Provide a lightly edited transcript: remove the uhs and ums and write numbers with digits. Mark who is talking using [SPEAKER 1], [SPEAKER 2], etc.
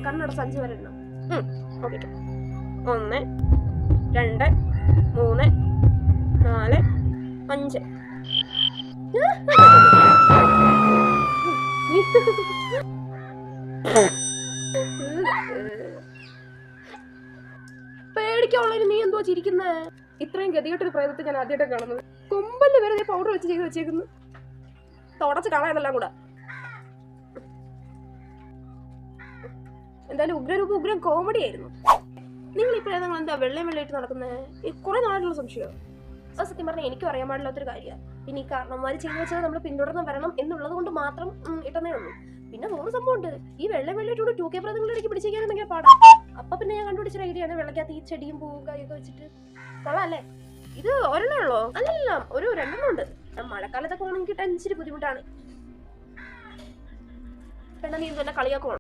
[SPEAKER 1] കണ്ണടച്ച് 5 വരെ എണ്ണം. ഓക്കെ. 1 2 3 4 5. പേടിക്കാനുള്ളതിന് നീ എന്തോ ചിരിക്കുന്നേ? ഇത്രയും ഗതികെട്ടൊരു പ്രേതത്തെ ഞാൻ ആദ്യമായിട്ട് കാണുന്നത്. കൊമ്പല് വരെ പൗഡർ വെച്ച് ചെയ്ത് വെച്ചേക്കുന്നു. തുടച്ച് കളയാതെല്ലാം കൂടെ. എന്തായാലും ഉഗ്രം കോമഡി ആയിരുന്നു. നിങ്ങൾ ഈ പ്രേതങ്ങൾ എന്താ വെള്ളയും വെള്ളയിട്ട് നടക്കുന്നത്? കുറെ നാളുള്ള സംശയം. അത് സത്യം പറഞ്ഞാൽ എനിക്കും അറിയാൻ പാടില്ലാത്തൊരു കാര്യമാണ്. പിന്നെ ഈ കാരണവന്മാര് ചെയ്തു വെച്ചാൽ നമ്മൾ പിന്തുടർന്ന് വരണം എന്നുള്ളത് കൊണ്ട് മാത്രം ഇട്ടതേ ഉള്ളൂ. പിന്നെ വേറെ സംഭവമുണ്ട്. ഈ വെള്ളമായിട്ടൂടെ 2K പ്രേതങ്ങളുടെ ഇടയ്ക്ക് പിടിച്ചേക്കാനും ഭയങ്കര പാടാ. അപ്പൊ പിന്നെ ഞാൻ കണ്ടുപിടിച്ച ഐഡിയ ആണ് വെള്ളക്കകത്ത് ഈ ചെടിയും പൂവും കായൊക്കെ വെച്ചിട്ട്. കൊള്ളാല്ലേ? ഇത് ഒരെണ്ണേ ഉള്ളോ? അല്ലല്ല, ഒരു 2 എണ്ണം ഉണ്ട്. മഴക്കാലത്തൊക്കെ ആണെങ്കിൽ കിട്ടാൻ ഇച്ചിരി ബുദ്ധിമുട്ടാണ്. പെട്ടെന്ന് നീ തന്നെ കളിയാക്കുവാണ്.